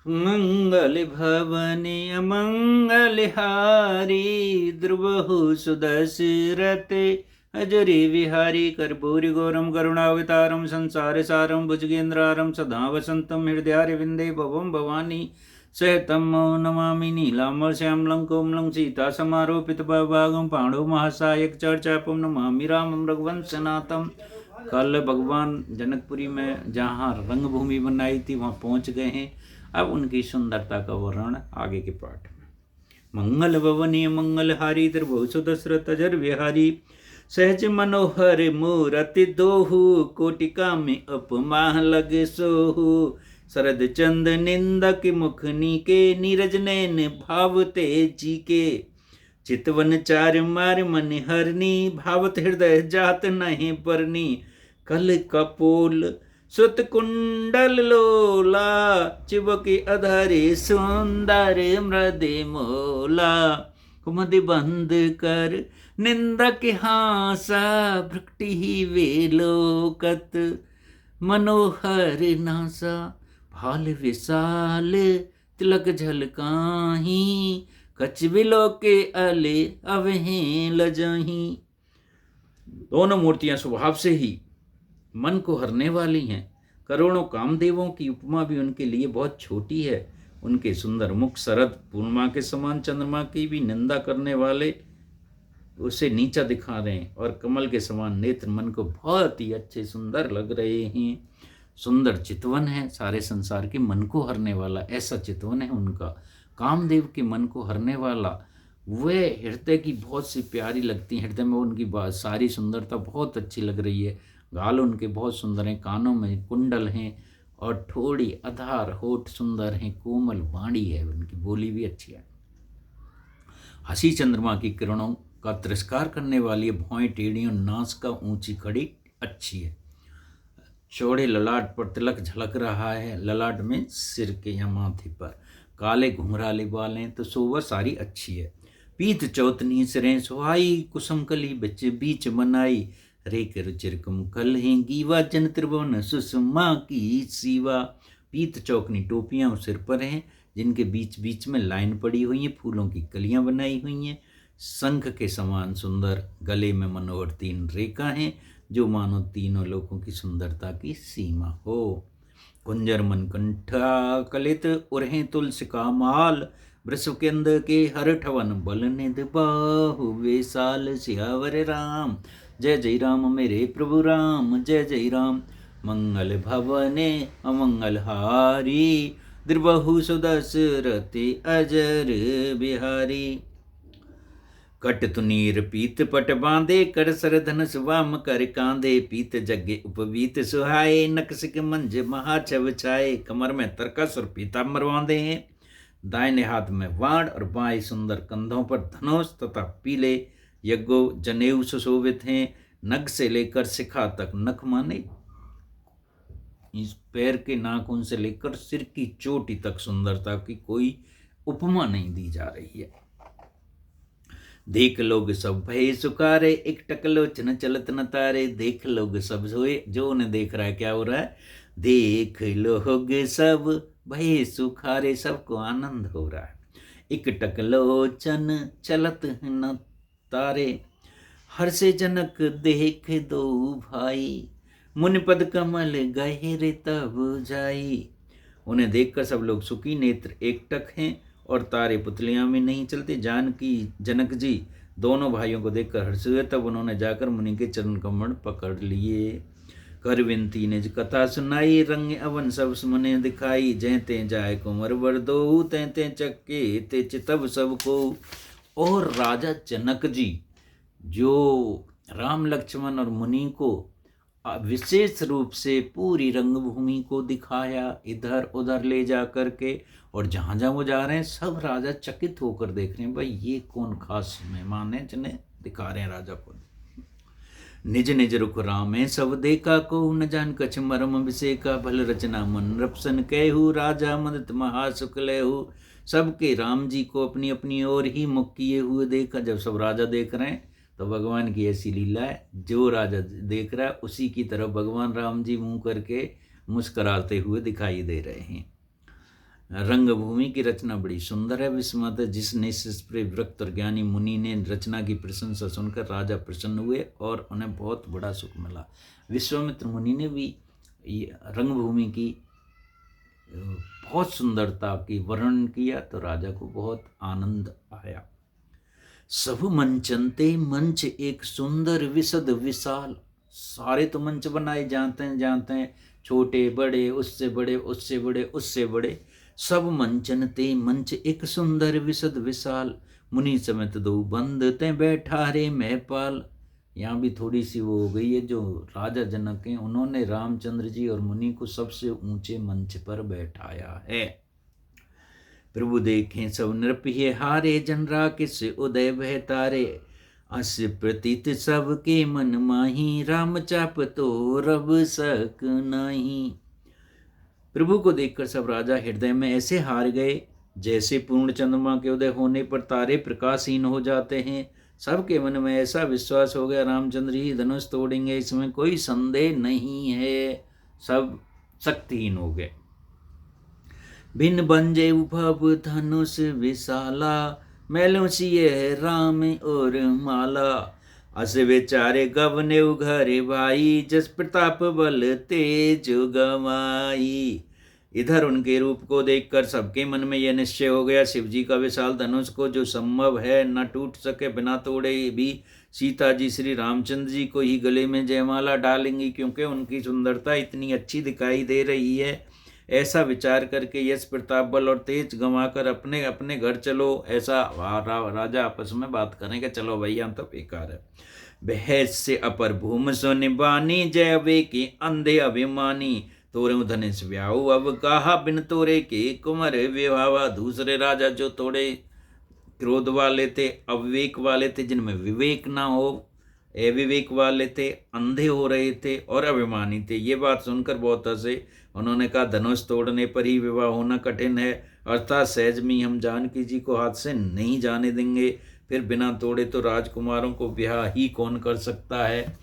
मंगल भवने अमंगलहारी द्रुवहु सुदशरथे अजरे विहारी कर्पूरी गौरम करुणावतारम संसार सारम भुजगेन्द्रारम सदा वसंतम हृदयारविंदे भवम भवानी सहितं नमामि नीलाम्बर श्यामलं कोमलं सीता समारोपित भागं पांडु महासायक चर्चापम नमामि रामं रघुवंशनाथम। कल भगवान जनकपुरी में जहाँ रंगभूमि बनाई थी वहाँ पहुँच गए हैं। अब उनकी सुंदरता का वर्णन आगे के पाठ में। मंगल भवनी मंगलहारी त्रिभुवन दशरथ अजर विहारी सहज मनोहर मूरति दोहु कोटिका में उपमा लगे सोहु शरद चंद निंदक मुखनी के नीरज नैन भावते जी के चितवन चार मार मन हरनी भावत हृदय जात नहीं परनी कल कपोल सुत कुंडल लोला चिबकी अधरे सुंदर मृदे मोला कुमति बंद कर निंदक हासा भृक्ति वेलोकत मनोहर नासा भाल विशाल तिलक झलकाही कचबिलो के अले अवहें लजाही। दोनों मूर्तियां स्वभाव से ही मन को हरने वाली हैं। करोड़ों कामदेवों की उपमा भी उनके लिए बहुत छोटी है। उनके सुंदर मुख शरद पूर्णिमा के समान चंद्रमा की भी निंदा करने वाले उसे नीचा दिखा रहे हैं और कमल के समान नेत्र मन को बहुत ही अच्छे सुंदर लग रहे हैं। सुंदर चितवन है, सारे संसार के मन को हरने वाला ऐसा चितवन है उनका। कामदेव के मन को हरने वाला वे हृदय की बहुत सी प्यारी लगती हैं। हृदय में उनकी सारी सुंदरता बहुत अच्छी लग रही है। गाल उनके बहुत सुंदर हैं, कानों में कुंडल हैं और ठोड़ी आधार होठ सुंदर हैं, कोमल वाणी है, उनकी बोली भी अच्छी है। हंसी चंद्रमा की किरणों का तिरस्कार करने वाली भौएं टेढ़ी और नासिका ऊंची खड़ी अच्छी है। चौड़े ललाट पर तिलक झलक रहा है, ललाट में सिर के या माथे पर काले घुंघराले बाल हैं तो शोभा सारी अच्छी है। पीत चौतनी सिरें सुहाई कुसुम कली बच्चे बीच मनाई रेक रुचिर कुमकल हैं गीवा जन त्रिभुवन सुषमा की सीवा। पीत चौकनी टोपियां उस सिर पर हैं जिनके बीच बीच में लाइन पड़ी हुई हैं, फूलों की कलियां बनाई हुई हैं। शंख के समान सुंदर गले में मनोहर तीन रेखा हैं जो मानो तीनों लोगों की सुंदरता की सीमा हो। कुंजर मन कंठा कलित उरहें तुलसी का माल वृषकेंद के हर ठवन बल निध बाहु विशाल सियावर राम। जय जय राम मेरे प्रभु राम, जय जय राम। मंगल भवने अमंगल हारी द्रिबहु सुदशरथे अजर बिहारी। कट तुनीर पीत पट बांधे कर सर धनुष वाम कर कांधे पीत जगे उपवीत सुहाए नकसिक मंज महाछव छाए। कमर में तरकस और पीताम्बर बांधे हैं, दाहिने हाथ में वाण और बाएं सुंदर कंधों पर धनुष तथा पीले यज्ञो जनेऊ सुशोभित हैं। नख से लेकर शिखा तक, नख माने इस पैर के नाखून से लेकर सिर की चोटी तक सुंदरता की कोई उपमा नहीं दी जा रही है। देख लोग सब भय सुकारे एक टकलोचन चलत न तारे। देख लोग सब सोए, जो उन्हें देख रहा है क्या हो रहा है, देख लोग सब भय सुखारे, सबको आनंद हो रहा है। एक टकलोचन चलत न तारे हर्षे जनक देख दो भाई। मुनि पद कमल गहरे तब जाई। उन्हें देखकर सब लोग सुखी नेत्र एकटक हैं और तारे पुतलियां में नहीं चलते। जानकी जनक जी दोनों भाइयों को देखकर हर्ष हुए, तब उन्होंने जाकर मुनि के चरण कमल पकड़ लिए। कर विनती ने कथा सुनाई, रंग अवन सब सुमने दिखाई। जय ते जाय कुंवर वर दो ते ते चक्के ते चितव सब को। और राजा जनक जी जो राम लक्ष्मण और मुनि को विशेष रूप से पूरी रंगभूमि को दिखाया, इधर उधर ले जा करके, और जहाँ जहाँ वो जा रहे हैं सब राजा चकित होकर देख रहे हैं, भाई ये कौन खास मेहमान है जिन्हें दिखा रहे हैं राजा को। निज निज रुख रामे सब देखा को न जान कछ मरम विषेका। भल रचना मन रपसन कहू राजा मदत महासुख लेहू। सबके राम जी को अपनी अपनी ओर ही मुख किए हुए देखा। जब सब राजा देख रहे हैं तो भगवान की ऐसी लीला है, जो राजा देख रहा है उसी की तरफ भगवान राम जी मुंह करके मुस्कराते हुए दिखाई दे रहे हैं। रंगभूमि की रचना बड़ी सुंदर है, विस्मत है। जिसने इस पर विरक्त और ज्ञानी मुनि ने रचना की प्रशंसा सुनकर राजा प्रसन्न हुए और उन्हें बहुत बड़ा सुख मिला। विश्वामित्र मुनि ने भी रंगभूमि की बहुत सुंदरता की वर्णन किया तो राजा को बहुत आनंद आया। सब मंचनते, मंच एक सुंदर विशद विशाल। सारे तो मंच बनाए जानते हैं, छोटे बड़े, उससे बड़े, उससे बड़े, उससे बड़े। सब मंचनते, मंच एक सुंदर विशद विशाल। मुनि समेत दो बंद ते बैठा रे महपाल। यहाँ भी थोड़ी सी वो हो गई है, जो राजा जनक हैं उन्होंने रामचंद्र जी और मुनि को सबसे ऊंचे मंच पर बैठाया है। प्रभु देखें सब नृप ये हारे, जन राकेश उदय भय तारे। अस प्रतीत सबके मन माही, राम चाप तो रब सक नहीं। प्रभु को देखकर सब राजा हृदय में ऐसे हार गए जैसे पूर्ण चंद्रमा के उदय होने पर तारे प्रकाशहीन हो जाते हैं। सबके मन में ऐसा विश्वास हो गया रामचंद्र ही धनुष तोड़ेंगे, इसमें कोई संदेह नहीं है। सब शक्तिहीन हो गए। भिन्न बंजे उपभ धनुष विशाला, मैलों सिए राम और माला। अस बेचारे गवने उघरे भाई, जस प्रताप बल तेज गवाई। इधर उनके रूप को देखकर सबके मन में यह निश्चय हो गया, शिवजी का विशाल धनुष को जो संभव है न टूट सके, बिना तोड़े भी सीता जी श्री रामचंद्र जी को ही गले में जयमाला डालेंगी, क्योंकि उनकी सुंदरता इतनी अच्छी दिखाई दे रही है। ऐसा विचार करके यश प्रताप बल और तेज गंवाकर अपने अपने घर चलो, ऐसा राजा आपस में बात करेंगे। चलो भैया, हम तो बेकार है। बहस से अपर भूम सो निबानी, जय वे के अंधे अभिमानी। तोरे धनुष व्याहु अब कहा, बिन तोरे के कुमर विवाह। दूसरे राजा जो थोड़े क्रोध वाले थे, अविवेक वाले थे, जिनमें विवेक ना हो, अविवेक वाले थे, अंधे हो रहे थे और अभिमानी थे, ये बात सुनकर बहुत हंसे। उन्होंने कहा, धनुष तोड़ने पर ही विवाह होना कठिन है, अर्थात सहज में हम जानकी जी को हाथ से नहीं जाने देंगे। फिर बिना तोड़े तो राजकुमारों को ब्याह ही कौन कर सकता है।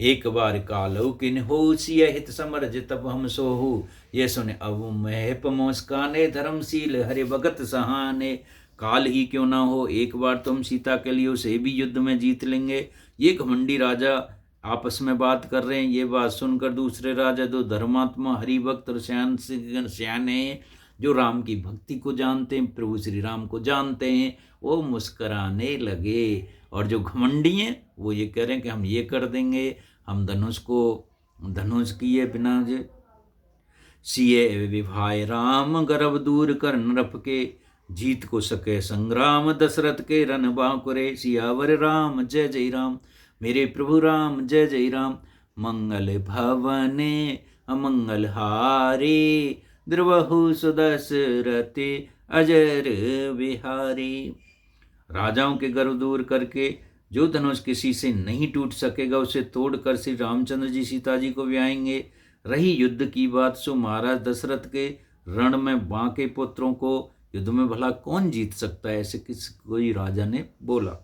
एक बार कालो किन हो, सिय हित समरज तब हम सोहू। ये सुने अब महप मुस्काने, धर्मशील हरि भगत सहाने। काल ही क्यों ना हो, एक बार तुम सीता के लिए उसे भी युद्ध में जीत लेंगे। ये घमंडी राजा आपस में बात कर रहे हैं। ये बात सुनकर दूसरे राजा, जो धर्मात्मा हरिभक्त और सियाने, जो राम की भक्ति को जानते हैं, प्रभु श्री राम को जानते हैं, वो मुस्कराने लगे। और जो घमंडी हैं वो ये कह रहे हैं कि हम ये कर देंगे, हम धनुष किए बिना सिए विभाय राम। गर्भ दूर कर नृप के, जीत को सके संग्राम। दशरथ के रन बांकुरे, सियावर राम जय जय राम। मेरे प्रभु राम जय जय राम। मंगल भवने अमंगल हारे, द्रवहु सुदशरथे अजर बिहारी। राजाओं के गर्व दूर करके जो धनुष किसी से नहीं टूट सकेगा, उसे तोड़कर श्री रामचंद्र जी सीता जी को ब्याहेंगे। रही युद्ध की बात, सो महाराज दशरथ के रण में बांके पुत्रों को युद्ध में भला कौन जीत सकता है, ऐसे कोई राजा ने बोला।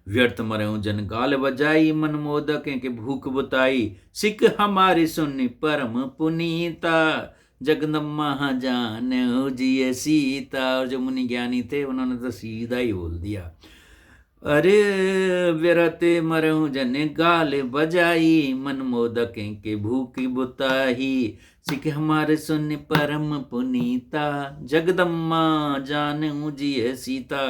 व्यर्थ मरऊं जन गाल बजाई, मन मोदक के भूख बुताई। सिख हमारे सुन परम पुनीता, जगदम्मा जान जिय सीता। और जो मुनि ज्ञानी थे उन्होंने तो सीधा ही बोल दिया, अरे व्यर्थ मरऊं जन गाल बजाई, मन मोदक के भूख बुताई। सिख हमारे सुन परम पुनीता, जगदम्मा जानू जिय सीता।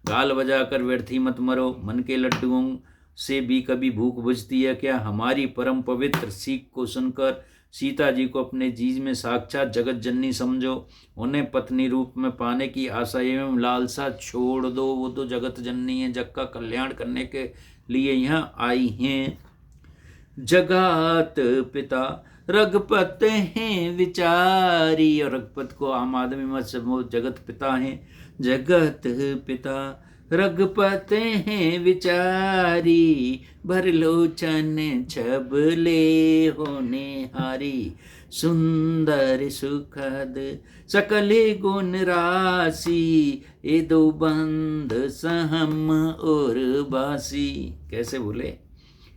गाल बजाकर व्यर्थी मत मरो, मन के लड्डुओं से भी कभी भूख बुझती है क्या। हमारी परम पवित्र सीख को सुनकर सीता जी को अपने जीज में साक्षात जगत जननी समझो। उन्हें पत्नी रूप में पाने की आशा एवं लालसा छोड़ दो। वो तो जगत जननी है, जग का कल्याण करने के लिए यहाँ आई हैं। जगत पिता रघुपत हैं विचारी, और रघुपत को आम आदमी मत समझो, जगत पिता हैं। जगत पिता रघुपत हैं विचारी, भर लोचन छबले होने हारी। सुंदर सुखद सकल गुण राशि, ए दो बंध सहम और बासी। कैसे बोले,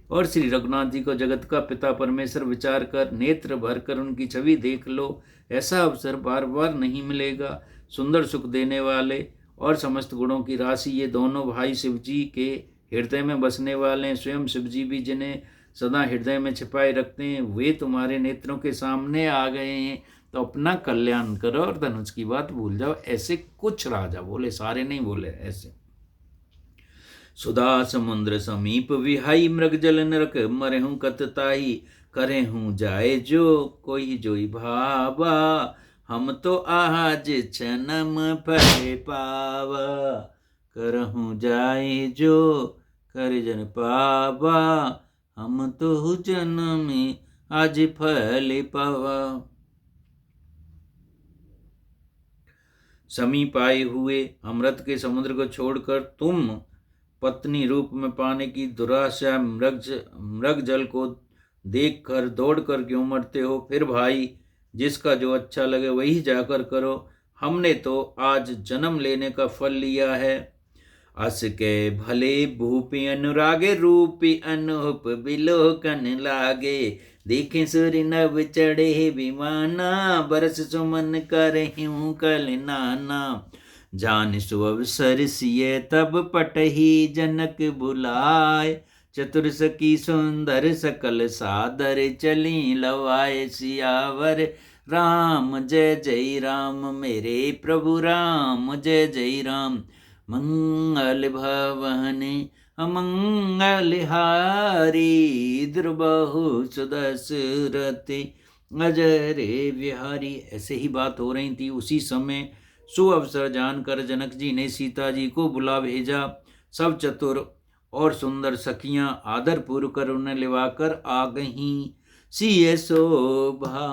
और श्री रघुनाथ जी को जगत का पिता परमेश्वर विचार कर नेत्र भर कर उनकी छवि देख लो। ऐसा अवसर बार बार नहीं मिलेगा। सुंदर सुख देने वाले और समस्त गुणों की राशि ये दोनों भाई शिव जी के हृदय में बसने वाले हैं। स्वयं शिव जी भी जिन्हें सदा हृदय में छिपाए रखते हैं, वे तुम्हारे नेत्रों के सामने आ गए हैं। तो अपना कल्याण करो और धनुष की बात भूल जाओ। ऐसे कुछ राजा बोले, सारे नहीं बोले, ऐसे। सुधा समुद्र समीप विहाई, मृग जल नरक मरहूं कतताई। करे हूँ जाए जो कोई जोई भावा, हम तो आज जन्म फल पावा। करहूँ जाए जो कर जन पावा, हम तो जन्म आज फल पावा। समीप आए हुए अमृत के समुद्र को छोड़कर तुम पत्नी रूप में पाने की दुराशा मृग जल को देखकर दौड़कर क्यों मरते हो? फिर भाई, जिसका जो अच्छा लगे वही जाकर करो। हमने तो आज जन्म लेने का फल लिया है। अस के भले भूपि अनुरागे, रूपी अनूप बिलोकन लागे। देखे सूर्य नभ चढ़े विमाना, बरस सुमन करहूं कल नाना। जान सुअवसर सिय तब पटही, जनक बुलाए। चतुर सखी सुंदर सकल सादर, चली लवाए सियावर राम। जय जय राम मेरे प्रभु राम, जय जय राम। मंगल भवन अमंगल हारी, द्रुबहु सुदशरथ अजरे विहारी। ऐसे ही बात हो रही थी। उसी समय सुअवसर जानकर जनक जी ने सीता जी को बुला भेजा। सब चतुर और सुंदर सखियां आदर पूर्व कर उन्हें लिवाकर आ गईं। सिय शोभा,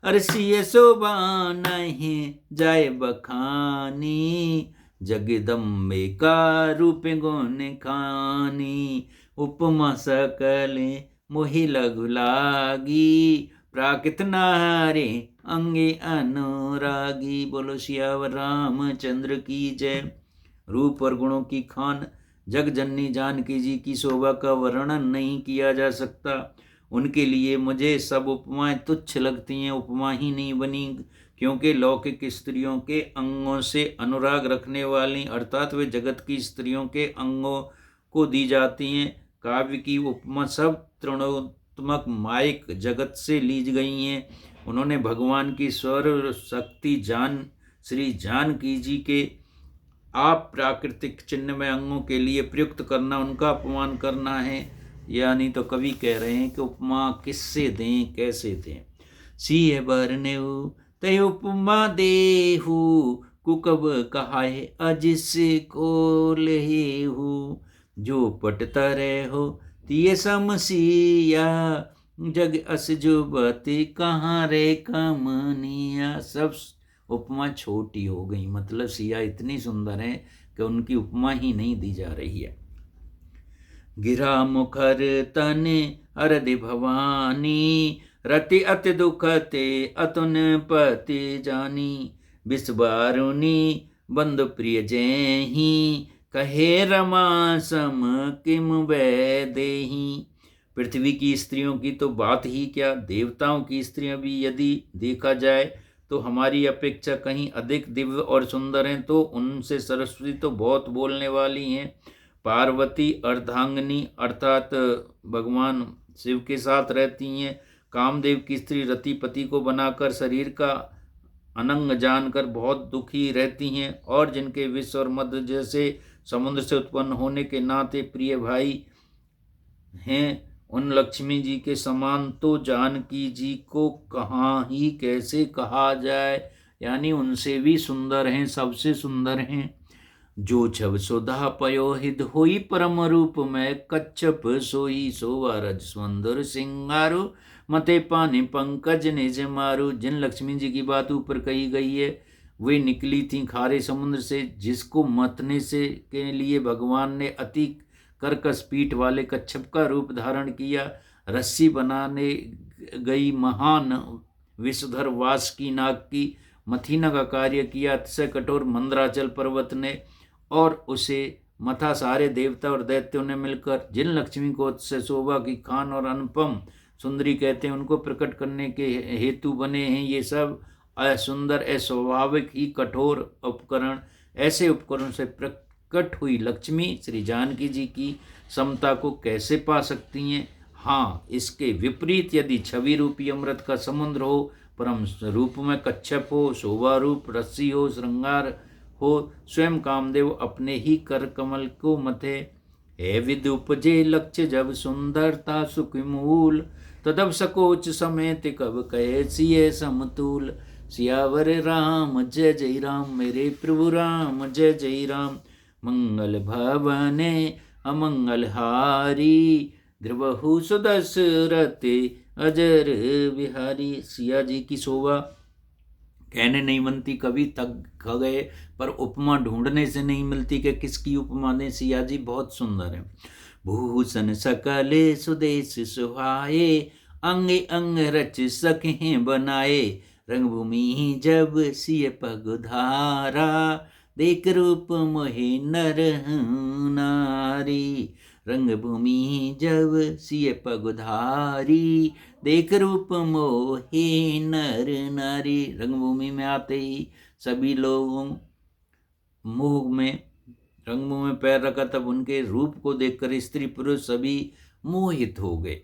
अरे सिय शोभा नहीं जाए बखानी, जगदम्बे का रूप गुण खानी। उपमा सकल मोहि लघु लागी, प्राकृत नारे अंगे अनुरागी। बोलो सियावर रामचंद्र की जय। रूप और गुणों की खान जगजननी जानकी जी की शोभा का वर्णन नहीं किया जा सकता। उनके लिए मुझे सब उपमाएं तुच्छ लगती हैं। उपमा ही नहीं बनी, क्योंकि लौकिक स्त्रियों के अंगों से अनुराग रखने वाली, अर्थात वे जगत की स्त्रियों के अंगों को दी जाती हैं। काव्य की उपमा सब तृणोत्मक मायिक जगत से ली गई हैं। उन्होंने भगवान की स्वर शक्ति श्री जानकी जी के आप प्राकृतिक चिन्हमय अंगों के लिए प्रयुक्त करना उनका अपमान करना है। यानी तो कवि कह रहे हैं कि उपमा किससे दें, कैसे दें। सिय बरनेऊ तय उपमा देहू, कुकब कहाए अजिस को लेहू। जो पटता रहो तिय समसिया, जग अस जुबती कहाँ रे कमनिया। सब उपमा छोटी हो गई, मतलब सिया इतनी सुंदर है कि उनकी उपमा ही नहीं दी जा रही है। गिरा मुखर तने अरदि भवानी, रति अति दुखते अतुन पति जानी। बिस्बारुनी बंधु प्रिय जयही, कहे रमा सम किम वै देही। पृथ्वी की स्त्रियों की तो बात ही क्या, देवताओं की स्त्रियां भी यदि देखा जाए तो हमारी अपेक्षा कहीं अधिक दिव्य और सुंदर हैं। तो उनसे सरस्वती तो बहुत बोलने वाली हैं। पार्वती अर्धांगिनी अर्थात भगवान शिव के साथ रहती हैं। कामदेव की स्त्री रतिपति को बनाकर शरीर का अनंग जानकर बहुत दुखी रहती हैं। और जिनके विश्व और मध्य जैसे समुद्र से उत्पन्न होने के नाते प्रिय भाई हैं, उन लक्ष्मी जी के समान तो जानकी जी को कहाँ ही कैसे कहा जाए। यानी उनसे भी सुंदर हैं, सबसे सुंदर हैं। जो छब सुधा पयोहित होई, परम रूप में कच्छप सोई। शोभा रज सुंदर सिंगारो, मते पानी पंकज निज मारू। जिन लक्ष्मी जी की बात ऊपर कही गई है वे निकली थी खारे समुद्र से, जिसको मतने से के लिए भगवान ने अति कर्कश पीठ वाले कच्छप का रूप धारण किया। रस्सी बनाने गई महान विषधर वासुकी नाग की मथीना का कार्य किया अतिशय कठोर मंदराचल पर्वत ने, और उसे मथा सारे देवता और दैत्यों ने मिलकर जिन लक्ष्मी को अतिशय शोभा की खान और अनुपम सुंदरी कहते हैं उनको प्रकट करने के हेतु बने हैं। ये सब असुंदर अस्वाभाविक ही कठोर उपकरण, ऐसे उपकरण से प्रकट हुई लक्ष्मी श्री जानकी जी की समता को कैसे पा सकती हैं? हाँ, इसके विपरीत यदि छवि रूपी अमृत का समुद्र हो, परम रूप में कच्छप हो, शोभा रूप रस्सी हो, श्रृंगार हो, स्वयं कामदेव अपने ही कर कमल को मथे, हे विद उपजे लक्ष्य जब सुंदरता सुख मूल, तदब सकोच समेत कब कहे सिए समतूल। सियावर राम जय जय राम, मेरे प्रभु राम जय जय राम, मंगल भवने अमंगल हारी, द्रवहु सुदशरथ अजर बिहारी। सिया जी की शोभा कहने नहीं बनती, कभी थक गए पर उपमा ढूंढने से नहीं मिलती कि किसकी उपमा दें। सिया जी बहुत सुंदर है। भूषण सकले सुदेश सुहाए, अंग अंग रच सके बनाए, रंगभूमि जब सिय पगधारा, देख रूप मोहे नर नारी। रंगभूमि जब सिय पगधारी, देख रूप मोहे नर नारी। रंगभूमि में आते ही सभी लोगों रंगभूमि में पैर रखा, तब उनके रूप को देखकर स्त्री पुरुष सभी मोहित हो गए।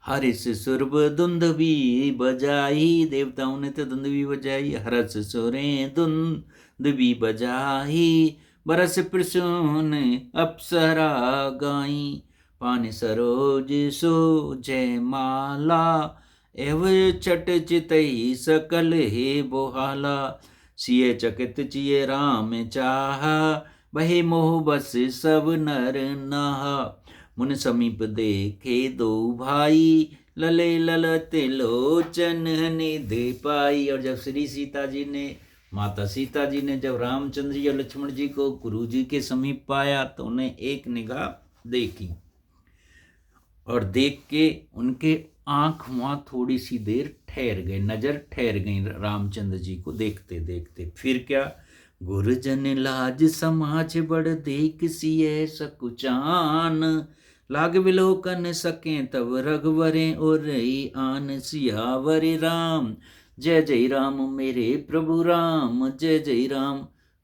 हरिस सुरभ धुंधवी बजाई, देवताओं ने तो धुंधवी बजाई। हरस सुरें धुंधवी बजाई, बरस प्रसून अप्सरा गाई। पान सरोज सो जय माला, एव छट चितई सकल हे बोहाला। सिय चकित चिय राम चाहा, बहे मोह बस सब नर नाहा। मुन समीप देखे दो भाई, लले ललते लोचन निध पाई। और जब श्री सीता जी ने, माता सीता जी ने जब रामचंद्र जी और लक्ष्मण जी को गुरु जी के समीप पाया तो उन्हें एक निगाह देखी, और देख के उनके आंख वहां थोड़ी सी देर ठहर गए, नजर ठहर गई रामचंद्र जी को देखते देखते। फिर क्या, गुरुजन लाज समाज बड़ देख सिय सकुचान, लाग विलोकन सके तब रघुवरे और रही आन। सियावर राम जय जय राम, मेरे प्रभु राम जय जय राम,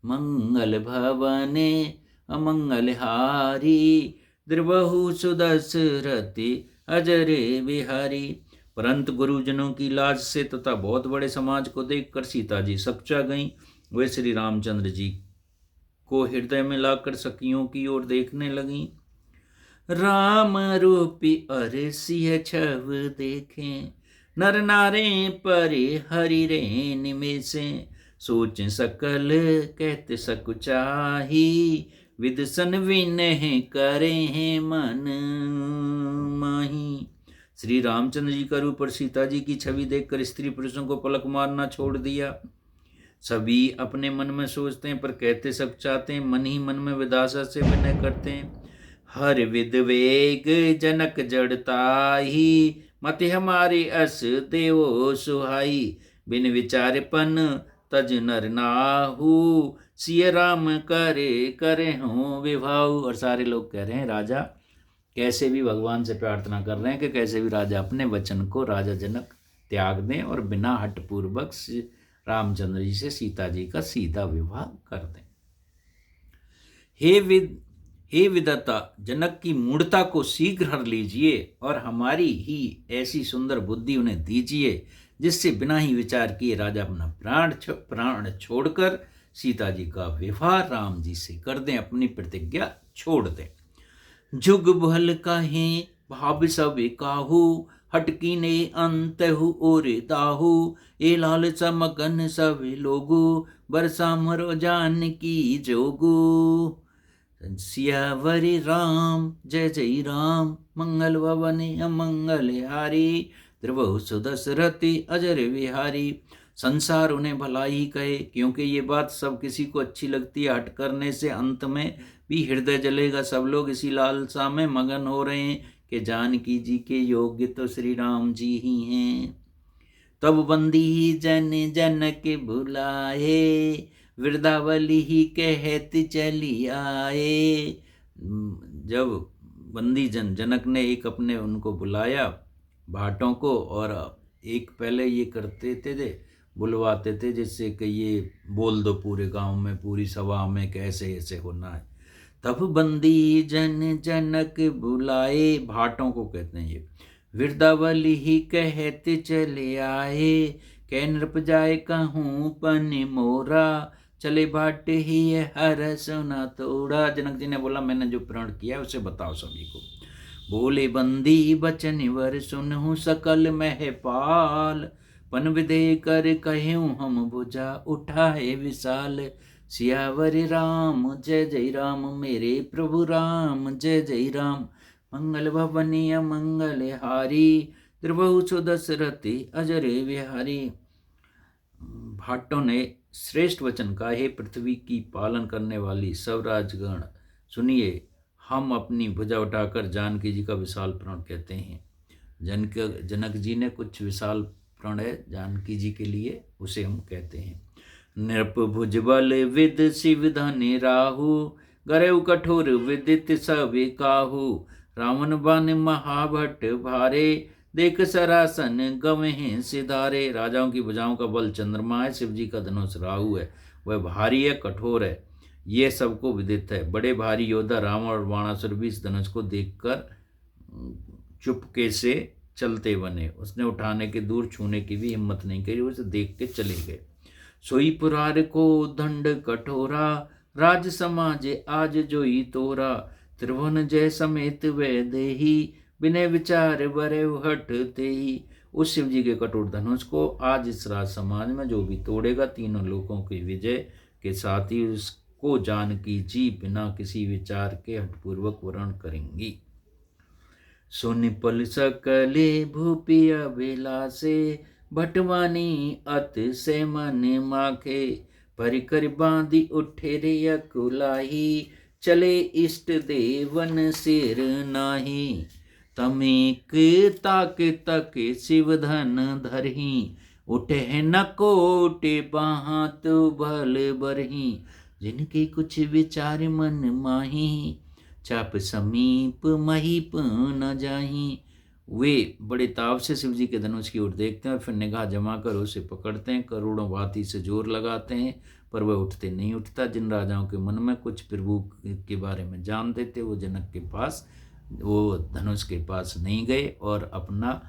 मंगल भवने अमंगल हारी, द्रवहु सुदशरथ अजरे बिहारी। परंतु गुरुजनों की लाज से तथा बहुत बड़े समाज को देखकर सीता जी सकुचा गईं। वे श्री रामचंद्र जी को हृदय में लाकर सखियों की ओर देखने लगीं। राम रूपी अरे सिंह छव देखें, नर नारे परे हरि रे निमेषे, सोच सकल कहते सकुचाही, विदसन विनह करे हैं मन माही। श्री रामचंद्र जी का रूप और सीता जी की छवि देखकर स्त्री पुरुषों को पलक मारना छोड़ दिया। सभी अपने मन में सोचते हैं पर कहते सब चाहते हैं, मन ही मन में विदासा से विनय करते हैं। हर विद वेग जनक जड़ताही, मति हमारी अस देवो सुहाई, बिन विचारपन तज नर नाहू, सिय राम करे करे हों विभाऊ। और सारे लोग कह रहे हैं राजा कैसे भी भगवान से प्रार्थना कर रहे हैं कि कैसे भी राजा अपने वचन को राजा जनक त्याग दें और बिना हठपूर्वक रामचंद्र जी से सीता जी का सीधा विवाह कर दें। हे विदता, जनक की मूढ़ता को शीघ्र हर लीजिए और हमारी ही ऐसी सुंदर बुद्धि उन्हें दीजिए जिससे बिना ही विचार किए राजा अपना प्राण छोड़कर सीता जी का विवाह राम जी से कर दें, अपनी प्रतिज्ञा छोड़ दें। जुग भल काहे भाव सब काहू, हटकी ने अंतहु और दाहू, ए लाल चमकन सब लोगू, बरसा मरो जान की जोगू। सियावरी राम जय जय राम, मंगल भवने अमंगल हारी, द्रवहु सुदशरथि अजर विहारी। संसार उन्हें भलाई कहे, क्योंकि ये बात सब किसी को अच्छी लगती है। हट करने से अंत में भी हृदय जलेगा। सब लोग इसी लालसा में मगन हो रहे हैं कि जानकी जी के योग्य तो श्री राम जी ही हैं। तब बंदी जन जन के बुलाए, वृंदावली ही कहत चली आए। जब बंदी जनक ने एक अपने उनको बुलाया भाटों को, और एक पहले ये करते थे बुलवाते थे जिससे कि ये बोल दो पूरे गांव में, पूरी सभा में कैसे ऐसे होना है। तब बंदी जनक बुलाए, भाटों को कहते हैं ये। वृंदावली ही कहते चले आए, कह नृप जाए कहूँ पन मोरा, चले भाट ही हर सुना तोड़ा। जनक जी ने बोला मैंने जो प्रण किया उसे बताओ सभी को। बोले बंदी बचन वर सुनहु सकल महपाल, पन विदे कर कहूँ हम भुजा उठाए विशाल। सियावर राम जय जय राम, मेरे प्रभु राम जय जय राम। मंगल भवनीय मंगल हारी, त्रिभुव सुदशरथि अजरे विहारी। भाटों ने श्रेष्ठ वचन का, हे पृथ्वी की पालन करने वाली सब राजगण सुनिए, हम अपनी भुजा उठाकर जानकी जी का विशाल प्रण कहते हैं। जनक जी ने कुछ विशाल प्रण है जानकी जी के लिए, उसे हम कहते हैं। नृप भुज बल विद शिव धनि राहु, गरेउ कठोर विदित सवे काहू। रावण बन महाभट भारे, देख सरासन गवहें सिधारे। राजाओं की भुजाओं का बल चंद्रमा है, शिव जी का धनुष राहु है, वह भारी है, कठोर है, ये सबको विदित है। बड़े भारी योद्धा रावण और बाणासुर भी इस धनुष को देखकर चुपके से चलते बने। उसने उठाने के, दूर छूने की भी हिम्मत नहीं करी, उसे देख के चले गए। सोई पुरार को दंड कठोरा, राज समाज आज जोई तोरा। त्रिभुवन जय समेत वै देही, बिने विचार बरे हट तेही। उस शिव जी के कठोर धनुष को आज इस राज समाज में जो भी तोड़ेगा, तीनों लोकों की विजय के साथ ही उसको जानकी जी बिना किसी विचार के हठपूर्वक वरण करेंगी। सुन पल सकले भूपिया बिलासे, भटवानी अत से मन माखे। परिकर बांधी उठे रे अकुलाही, चले इष्ट देवन सिर नाही। तमेक ताक तक शिव धन धरही, उठे न कोटे बाहाँ तो भल बरही। जिनके कुछ विचार मन माही, चाप समीप महीप न जाही। वे बड़े ताव से शिव जी के धनुष की ओर देखते हैं और फिर निगाह जमा कर उसे पकड़ते हैं, करोड़ों भांति से जोर लगाते हैं, पर वह उठते नहीं उठता। जिन राजाओं के मन में कुछ प्रभु के बारे में जानते थे, वो जनक के पास, वो धनुष के पास नहीं गए और अपना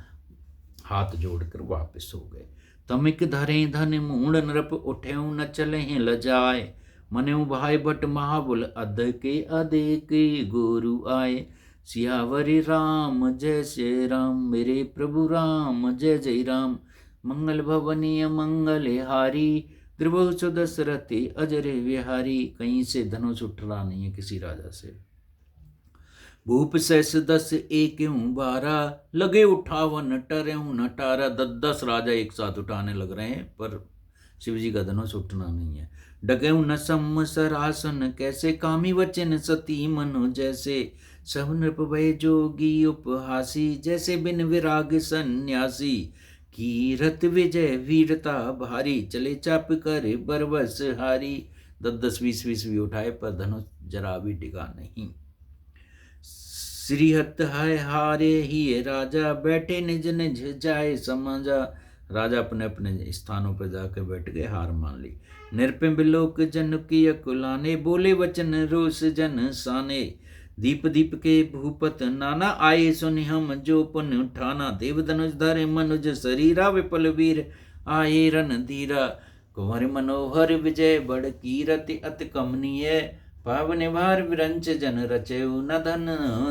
हाथ जोड़कर वापस हो गए। तमिक धरे धन मूढ़ नृप, उठे न चले हैं लजाए। मने भाई भट महाबुल, अध के अधे के गुरु आए। सियावरी राम जय श्री राम, मेरे प्रभु राम जय जय राम। मंगल भवनीय मंगल हारी, त्रिभुव सुदशरथि अजरे विहारी। कहीं से धनुष उठ रहा नहीं है किसी राजा से। भूप सहस 10 एकं 12, लगे उठावन टरेऊ नटारा। 10 राजा एक साथ उठाने लग रहे हैं, पर शिव जी का धनुष उठना नहीं है। डगेऊ न सरासन कैसे, कामी वचन सती मनु जैसे। सब नृप भय जोगी उपहासी, जैसे बिन विराग सन्यासी। कीरत विजय वीरता भारी, चले चाप कर बरबस हारी। 10 20 भी उठाए पर धनुष जरा भी डिगा नहीं। श्रीहत है हारे ही राजा, बैठे निज निज जाए समाजा। राजा अपने अपने स्थानों पर जाकर बैठ गए, हार मान ली। निरपे बिलोक जन की अकुलाने, बोले वचन रोष जन साने। दीप दीप के भूपत नाना, आए सुनि हम जो पुन उठाना। देव धनुष धरे मनुज शरीरा, विपल वीर आए रण धीरा। कुंवर मनोहर विजय बड़ कीरति, अति कमनीय। पावन भार विरंच जन रचेऊ, न धन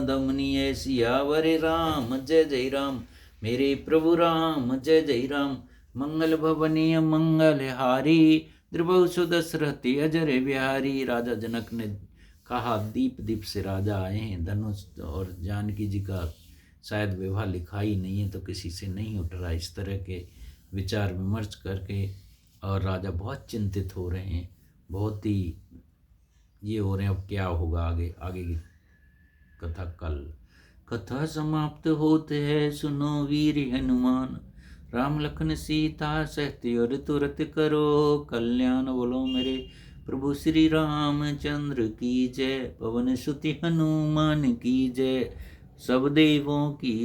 दमनीय। सियावर राम जय जय राम, मेरे प्रभु राम जय जय राम। मंगल भवनीय मंगल हारी, त्रिभुव सुदशरथि अजर बिहारी। राजा जनक ने कहा, दीप दीप से राजा आए हैं, धनुष और जानकी जी का शायद विवाह लिखा ही नहीं है तो किसी से नहीं उठ रहा। इस तरह के विचार विमर्श करके और राजा बहुत चिंतित हो रहे हैं, बहुत ही ये हो रहे हैं, अब क्या होगा आगे। आगे की कथा कल। कथा समाप्त होते है, सुनो वीर हनुमान। राम लखन सीता सहते और तुरत करो कल्याण। बोलो मेरे प्रभु श्री रामचंद्र की जय, पवन सुत हनुमान की जय, सब देवों की